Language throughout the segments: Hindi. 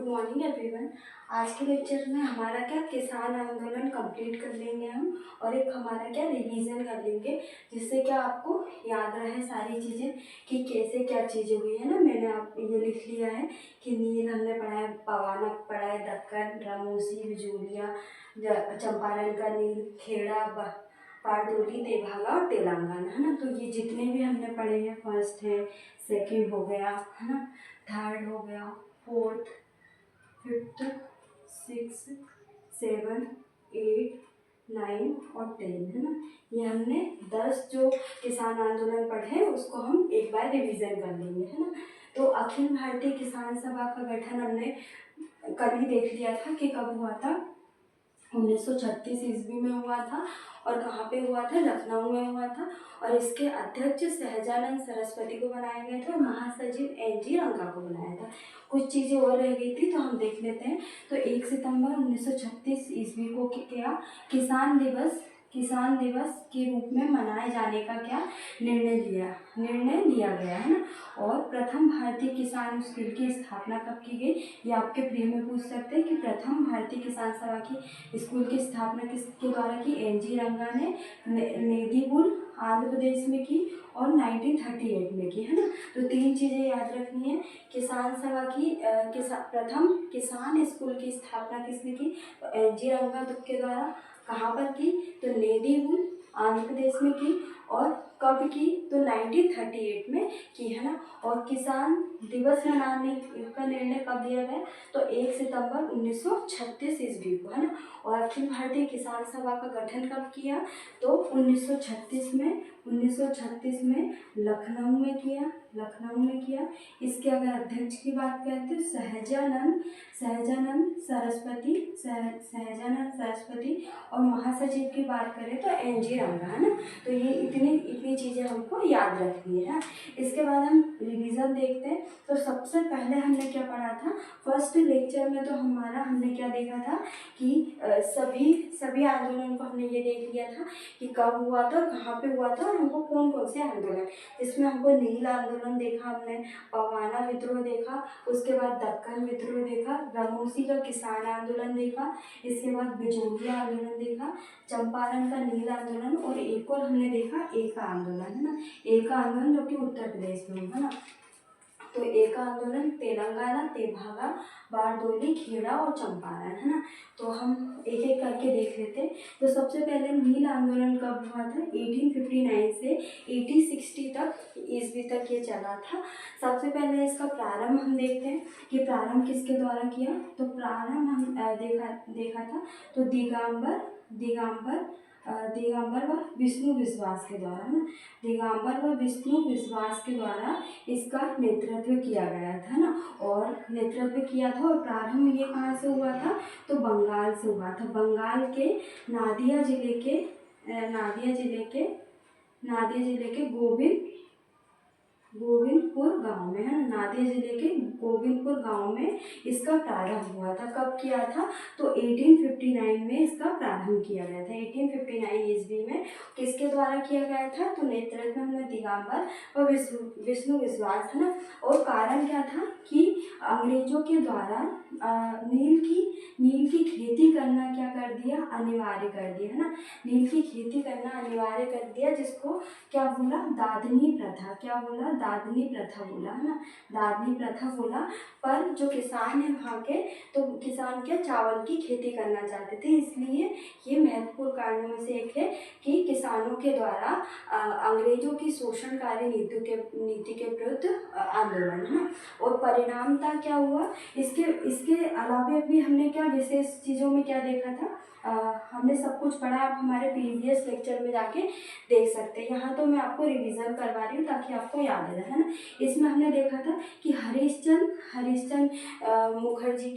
Morning everyone. आज के लेक्चर में हमारा क्या किसान आंदोलन कंप्लीट कर लेंगे हम, और एक हमारा क्या रिवीजन कर लेंगे, जिससे क्या आपको याद रहे सारी चीज़ें कि कैसे क्या चीज़ें हुई है ना। मैंने आप ये लिख लिया है कि नील हमने पढ़ा है, पवाना पढ़ा है, दक्कन, रामोसी, बिजूलिया, चंपारण का नील, खेड़ा, बारडोली, तेभागा और तेलंगाना, है ना। तो ये जितने भी हमने पढ़े हैं, फर्स्ट है, सेकंड हो गया, है ना, थर्ड हो गया, fourth, fifth, six, seven, eight, 9 और 10, है ना। ये हमने 10 जो किसान आंदोलन पढ़े हैं उसको हम एक बार रिवीजन कर लेंगे, है ना। तो अखिल भारतीय किसान सभा का गठन हमने कल ही देख लिया था कि कब हुआ था, 1936 ईस्वी में हुआ था। और कहाँ पे हुआ था? लखनऊ में हुआ था। और इसके अध्यक्ष सहजानंद सरस्वती को बनाया गया था और महासचिव NG रंगा को बनाया था। कुछ चीज़ें और रह गई थी तो हम देख लेते हैं। तो 1 सितंबर 1936 ईस्वी को क्या किसान दिवस के रूप में मनाए जाने का क्या निर्णय लिया गया, है ना। और प्रथम भारतीय किसान स्कूल की स्थापना कब की गई? ये आपके प्री में पूछ सकते हैं कि प्रथम भारतीय किसान सभा की स्कूल की स्थापना किसके द्वारा की? NG रंगा ने नेदीपुर आंध्र प्रदेश में की और 1938 में की, है ना। तो 3 चीज़ें याद रखनी है। किसान सभा की प्रथम किसान स्कूल की स्थापना किसने की? तो NG रंगा के द्वारा। कहाँ पर की? तो नेदीपुर आंध्र प्रदेश में की। और कब की? तो 1938 में की, है ना। और किसान दिवस मनाने का निर्णय कब दिया गया? तो 1 सितंबर 1936 ईस्वी को, है ना। और अखिल भारतीय किसान सभा का गठन कब किया? तो 1936 में लखनऊ में किया। इसके अगर अध्यक्ष की बात करें तो सहजानंद सरस्वती, और महासचिव की बात करें तो NG रंगा, है ना। तो ये इतनी चीज़ें हमको याद रखनी है। इसके बाद हम रिवीजन देखते हैं। तो सबसे पहले हमने क्या पढ़ा था? फर्स्ट लेक्चर में तो हमने क्या देखा था कि सभी आंदोलन को हमने ये देख लिया था कि कब हुआ था, कहाँ पे हुआ था, और हमको कौन कौन से आंदोलन, इसमें हमको नील आंदोलन देखा, हमने पवाना विद्रोह देखा, उसके बाद दक्कन विद्रोह देखा, रामोसी का किसान आंदोलन देखा, इसके बाद बिजोलिया आंदोलन देखा, चंपारण का नील आंदोलन, और एक और हमने देखा एका आंदोलन, है ना। एका आंदोलन जो कि उत्तर प्रदेश में हुआ, है ना। तो एका आंदोलन तेलंगाना, तेभागा, बारडोली, खेड़ा और चंपारण, है ना। तो हम एक एक करके देख लेते हैं। तो सबसे पहले नील आंदोलन कब हुआ था? 1859 से 1860 तक ईस्वी तक ये चला था। सबसे पहले इसका प्रारंभ हम देखते हैं कि प्रारंभ किसके द्वारा किया। तो प्रारंभ हम देखा था तो दिगंबर व विष्णु विश्वास के द्वारा, है ना। दिगंबर व विष्णु विश्वास के द्वारा इसका नेतृत्व किया गया था ना। और नेतृत्व किया था, और प्रारंभ ये कहाँ से हुआ था? तो बंगाल से हुआ था। बंगाल के नादिया जिले के गोविंदपुर गांव में, है ना। नादिया जिले के गोविंदपुर गांव में इसका प्रारंभ हुआ था। कब किया था? तो 1859 में इसका प्रारंभ किया गया था। 1859 ईस्वी में किसके द्वारा किया गया था? तो नेतृत्व में दिगंबर और विष्णु विश्वास, है ना। और कारण क्या था कि अंग्रेजों के द्वारा नील की खेती करना क्या कर दिया? अनिवार्य कर दिया, है ना। नील की खेती करना अनिवार्य कर दिया, जिसको क्या बोला? दादनी प्रथा। क्या बोला? दादनी प्रथा बोला, है ना। दादनी प्रथा बोला। पर जो किसान है वहाँ के, तो किसान क्या चावल की खेती करना चाहते थे, इसलिए ये महत्वपूर्ण कारणों में से एक है कि किसानों के द्वारा अंग्रेजों की शोषणकारी नीति के विरुद्ध आंदोलन, है ना। और परिणामतः क्या हुआ? इसके अलावा भी हमने क्या विशेष चीज़ों में क्या देखा था? हमने सब कुछ पढ़ा, आप हमारे प्रीवियस लेक्चर में जाके देख सकते हैं। यहाँ तो मैं आपको रिवीजन करवा रही हूँ ताकि आपको याद रहे, है ना। इसमें हमने देखा था कि हरिश्चंद्र मुखर्जी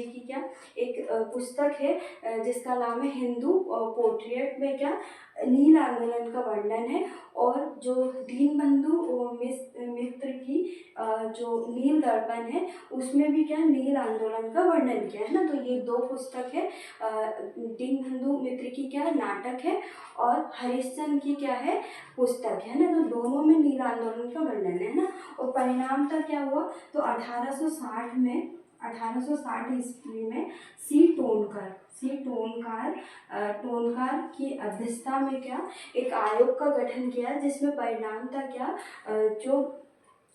की क्या एक पुस्तक है जिसका नाम है हिंदू पोर्ट्रेट, में क्या नील आंदोलन का वर्णन है। और जो दीनबंधु मित्र की जो नील दर्पण है, उसमें भी क्या नील आंदोलन का वर्णन किया है ना। तो ये 2 पुस्तक है, दीनबंधु मित्र की क्या नाटक है, और हरिश्चंद्र की क्या है? पुस्तक है ना। तो दोनों में नील आंदोलन का वर्णन है ना। और परिणाम तक क्या हुआ? तो 1860 में 1860 ईस्वी में सी टोनकार की अध्यक्षता में क्या एक आयोग का गठन किया, जिसमें परिणाम था क्या, जो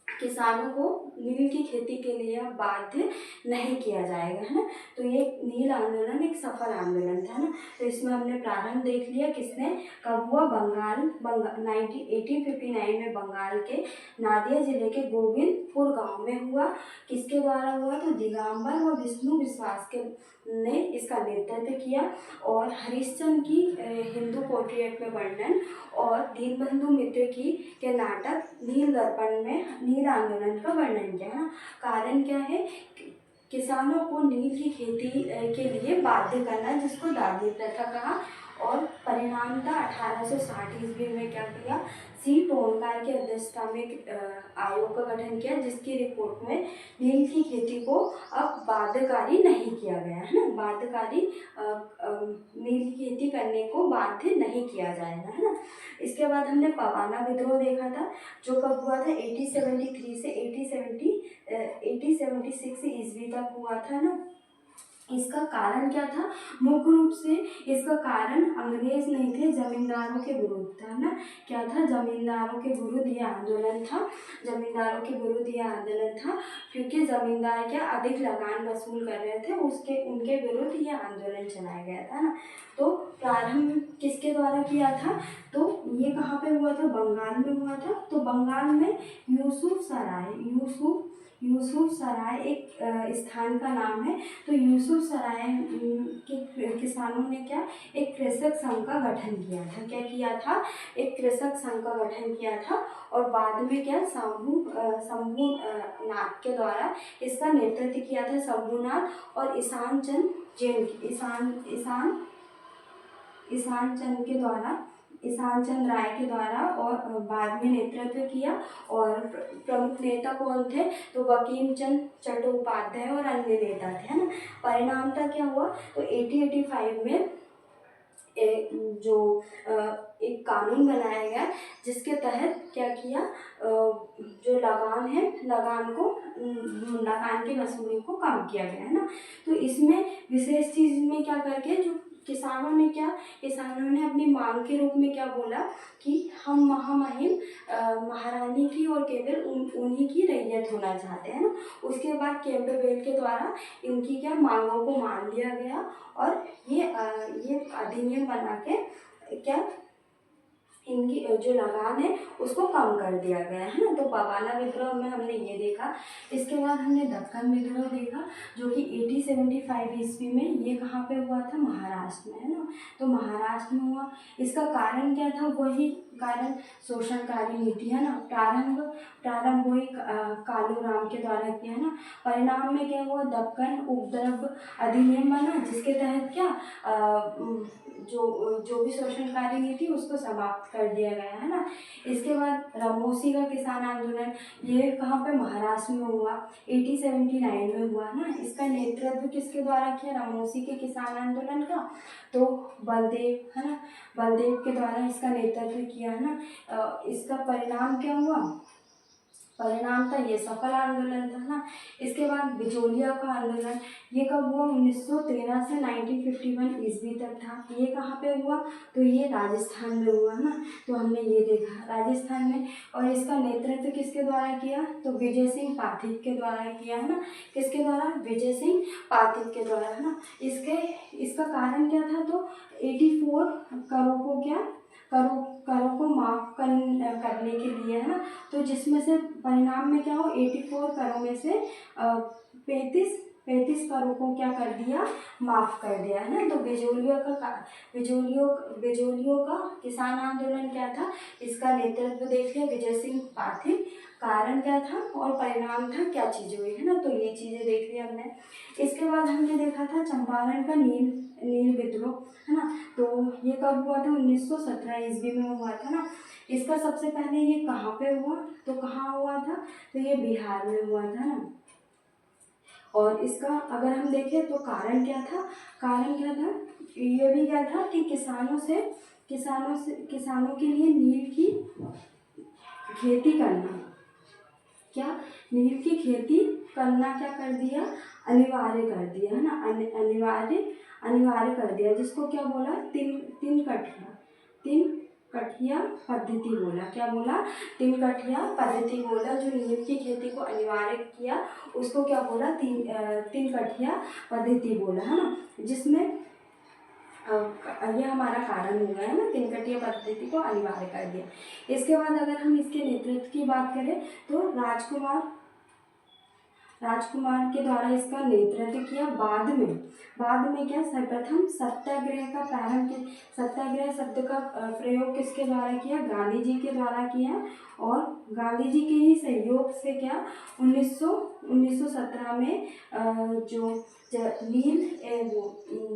किसानों को नील की खेती के लिए बाध्य नहीं किया जाएगा, है ना। तो ये नील आंदोलन एक सफल आंदोलन था ना। तो इसमें हमने प्रारंभ देख लिया, किसने कब हुआ, 1859 में बंगाल के नादिया जिले के गोविंदपुर गांव में हुआ। किसके द्वारा हुआ, तो दिगंबर व विष्णु विश्वास के ने इसका नेतृत्व किया। और हरिश्चंद्र की हिंदू पोर्ट्रेट में वर्णन और दीनबंधु मित्र की के नाटक नील दर्पण में नील आंदोलन का वर्णन किया, है ना। कारण क्या है, किसानों को नील की खेती के लिए बाध्य करना, जिसको दादी प्रथा कहा। और परिणाम था 1860 ईस्वी में क्या किया, सी टोनकार की अध्यक्षता में आयोग का गठन किया, जिसकी रिपोर्ट में नील की खेती को अब बाध्यकारी नहीं किया गया, है ना। बाध्यकारी नील की खेती करने को बाध्य नहीं किया जाएगा, है ना। इसके बाद हमने पवाना विद्रोह देखा था, जो कब हुआ था, 1873 से 1876 ईस्वी तक हुआ था ना। इसका कारण क्या था, मुख्य रूप से इसका कारण अंग्रेज नहीं थे, जमींदारों के विरुद्ध था ना। क्या था, जमींदारों के विरुद्ध ये आंदोलन था। क्योंकि जमींदार क्या अधिक लगान वसूल कर रहे थे, उनके विरुद्ध ये आंदोलन चलाया गया था ना। तो प्रारंभ किसके द्वारा किया था, तो ये कहाँ पे हुआ था, बंगाल में हुआ था। तो बंगाल में यूसुफ सराय एक स्थान का नाम है। तो यूसुफ सराय के किसानों ने क्या एक कृषक संघ का गठन किया था। क्या किया था, एक कृषक संघ का गठन किया था। और बाद में क्या शंभू नाथ के द्वारा इसका नेतृत्व किया था, शंभूनाथ और ईशान चंद राय के द्वारा, और बाद में नेतृत्व किया। और प्रमुख नेता कौन थे, तो बंकिम चंद्र चट्टोपाध्याय और अन्य नेता थे, है ना। परिणाम था क्या हुआ, तो 1885 में एक कानून बनाया गया, जिसके तहत क्या किया, जो लगान की वसूली को कम किया गया, है ना। तो इसमें विशेष चीज में क्या करके, जो किसानों ने अपनी मांग के रूप में क्या बोला कि हम महामहिम महारानी की और केवल उन्हीं की रैयत होना चाहते हैं ना। उसके बाद कैंपबेल के द्वारा इनकी क्या मांगों को मान लिया गया, और ये अधिनियम बना के क्या इनकी जो लगान है उसको कम कर दिया गया, है ना। तो पवाना विद्रोह में हमने ये देखा। इसके बाद हमने दक्कन विद्रोह देखा, जो कि 1875 ईस्वी में, ये कहाँ पे हुआ था, महाराष्ट्र में, है ना। तो महाराष्ट्र में हुआ। इसका कारण क्या था, वही कारण शोषणकारी नीति, है ना। प्रारंभ वही कालूराम के द्वारा किया, है ना। परिणाम में क्या हुआ, दक्कन उपद्रव अधिनियम बना, जिसके तहत क्या जो भी शोषणकारी नीति उसको समाप्त कर दिया गया, है ना। इसके बाद रामोसी का किसान आंदोलन, ये कहाँ पे, महाराष्ट्र में हुआ, 1879 में हुआ ना। इसका नेतृत्व किसके द्वारा किया, रामोसी के किसान आंदोलन का, तो बलदेव, है ना, बलदेव के द्वारा इसका नेतृत्व किया, है ना। इसका परिणाम क्या हुआ, परिणाम था ये सफल आंदोलन था ना। इसके बाद बिचौलिया का आंदोलन, ये कब हुआ, 1913 से 1951 ईस्वी तक था। ये कहाँ पे हुआ, तो ये राजस्थान में हुआ ना। तो हमने ये देखा राजस्थान में। और इसका नेतृत्व किसके द्वारा किया, तो विजय सिंह पाठक के द्वारा किया, है ना। किसके द्वारा, विजय सिंह पाठक के द्वारा, है ना। इसका कारण क्या था, तो 84 करोड़ को करों को माफ करने के लिए, है ना। तो जिसमें से परिणाम में क्या हो, 84 करोड़ में से 35 करोड़ को क्या कर दिया, माफ कर दिया, है ना। तो बिजोलियों का किसान आंदोलन क्या था, इसका नेतृत्व देख लिया, विजय सिंह पाठक। कारण क्या था और परिणाम था, क्या चीजें हुई, है ना। तो ये चीजें देख ली हमने। इसके बाद हमने देखा था चंपारण का नील विद्रोह, है ना। तो ये कब हुआ था, 1917 ईस्वी में हुआ था ना। इसका सबसे पहले ये कहाँ पे हुआ, तो कहाँ हुआ था, तो ये बिहार में हुआ था ना। और इसका अगर हम देखें तो कारण क्या था, ये भी क्या था कि किसानों के लिए नील की खेती करना, क्या कर दिया, अनिवार्य कर दिया, है ना, अनिवार्य कर दिया, जिसको क्या बोला, तीन कठिया पद्धति बोला। क्या बोला, तीन कठिया पद्धति बोला। जो नीम की खेती को अनिवार्य किया उसको क्या बोला, तीन कठिया पद्धति बोला, है ना, जिसमें ये हमारा कारण हो गया है ना, तीन कठिया पद्धति को अनिवार्य कर दिया। इसके बाद अगर हम इसके नेतृत्व की बात करें तो राजकुमार के द्वारा इसका नेतृत्व किया। बाद में क्या, सर्वप्रथम सत्याग्रह का प्रारंभ, सत्याग्रह शब्द का प्रयोग किसके द्वारा किया, गांधी जी के द्वारा किया। और गांधी जी के ही सहयोग से क्या 1917 में जो नील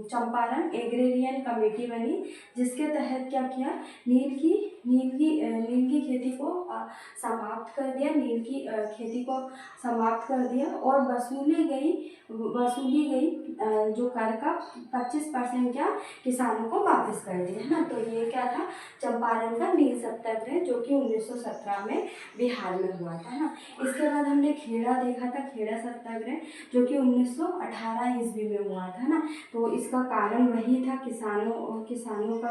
चंपारण एग्रेरियन कमेटी बनी, जिसके तहत क्या किया, नील की खेती को समाप्त कर दिया, नील की खेती को समाप्त कर दिया। और वसूली गई जो कर का 25% क्या किसानों को वापस कर दिया, है ना। तो ये क्या था, चंपारण का नील सत्याग्रह, जो कि 1917 में बिहार में हुआ था, है ना। इसके बाद हमने खेड़ा देखा था, खेड़ा सत्याग्रह, जो कि 1918 ईस्वी में हुआ था ना। तो इसका कारण वही था, किसानों का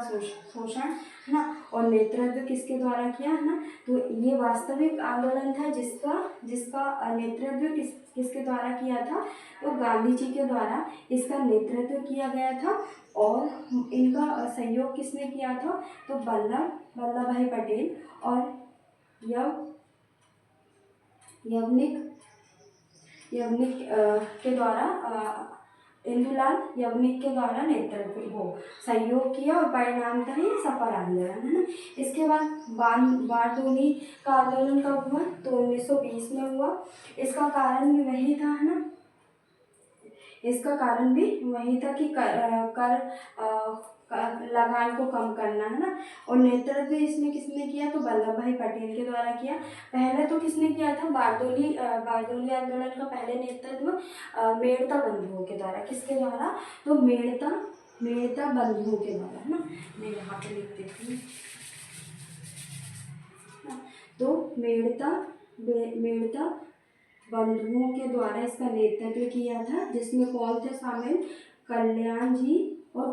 शोषण, है ना। और नेतृत्व किसके द्वारा किया, है ना। तो ये वास्तविक आंदोलन था जिसका नेतृत्व किसके द्वारा किया था, तो गांधी जी के द्वारा इसका नेतृत्व किया गया था। और इनका सहयोग किसने किया था, तो वल्लभ भाई पटेल और यवनिक के द्वारा, इंदुलाल यवनिक के द्वारा सहयोग किया। और परिणाम था ये सफल आंदोलन, है ना। इसके बाद बारडोली का आंदोलन कब हुआ, तो 1920 में हुआ। इसका कारण भी वही था, है ना, इसका कारण भी वही था कि लगान को कम करना, है ना। और नेतृत्व इसमें किसने किया, तो वल्लभ भाई पटेल के द्वारा किया। पहले तो किसने किया था, बारडोली आंदोलन का पहले नेतृत्व मेड़ता बंधुओं के द्वारा, किसके द्वारा, तो मेड़ता बंधुओं के द्वारा, है ना। मैं यहाँ पे लिख देती हूँ। तो मेड़ता बंधुओं के द्वारा इसका नेतृत्व किया था, जिसमें कौन थे शामिल, कल्याण जी और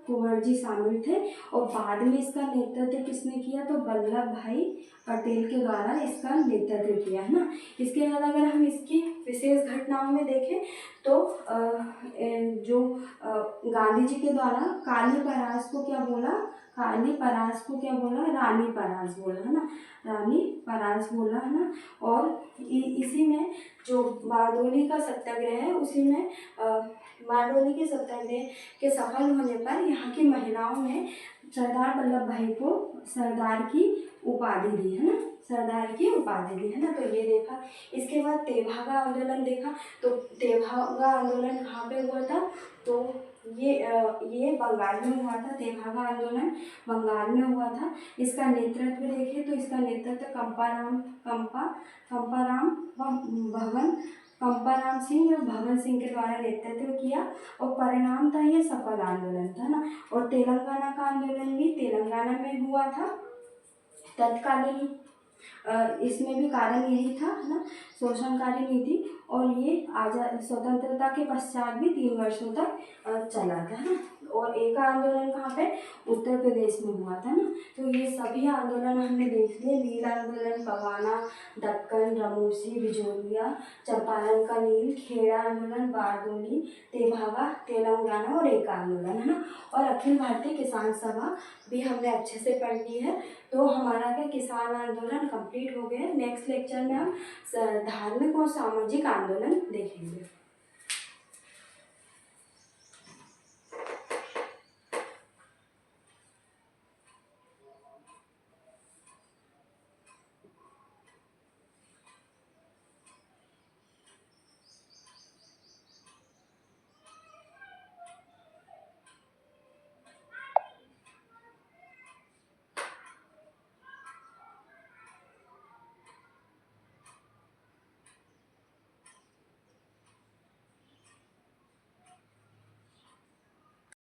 कुंवर जी शामिल थे। और बाद में इसका नेतृत्व किसने किया, तो वल्लभ भाई पटेल के द्वारा इसका नेतृत्व किया, है ना। इसके बाद अगर हम इसकी विशेष घटनाओं में देखें तो जो गांधी जी के द्वारा काली परास को क्या बोला, रानी परास बोला, है ना, रानी परास बोला, है ना। और इसी में जो बारडोली का सत्याग्रह है, उसी में बारडोली के सत्याग्रह के सफल होने पर यहाँ की महिलाओं ने सरदार वल्लभ भाई को सरदार की उपाधि दी, है ना, तो ये देखा। इसके बाद तेभागा आंदोलन देखा। तो तेभागा आंदोलन कहाँ पे हुआ था, तो ये बंगाल में हुआ था। तेभागा आंदोलन बंगाल में हुआ था। इसका नेतृत्व देखें तो इसका नेतृत्व कंपाराम सिंह और भगत सिंह के द्वारा नेतृत्व किया। और परिणाम था ये सफल आंदोलन था ना। और तेलंगाना का आंदोलन भी तेलंगाना में हुआ था तत्कालीन। इसमें भी कारण यही था, है ना, शोषणकारी नीति। और ये स्वतंत्रता के पश्चात भी 3 वर्षों तक चला था, है ना। और एक आंदोलन कहाँ पे, उत्तर प्रदेश में हुआ था ना। तो ये सभी आंदोलन हमने देख लिए, नील आंदोलन, पवाना, दक्कन, रमूसी, बिजोलिया, चंपारण का नील, खेड़ा आंदोलन, बारडोली, तेभागा, तेलंगाना और एक आंदोलन, है ना। और अखिल भारतीय किसान सभा भी हमने अच्छे से पढ़ ली है। तो हमारा क्या किसान आंदोलन कंप्लीट हो गया। नेक्स्ट लेक्चर में हम धार्मिक और सामाजिक आंदोलन देखेंगे।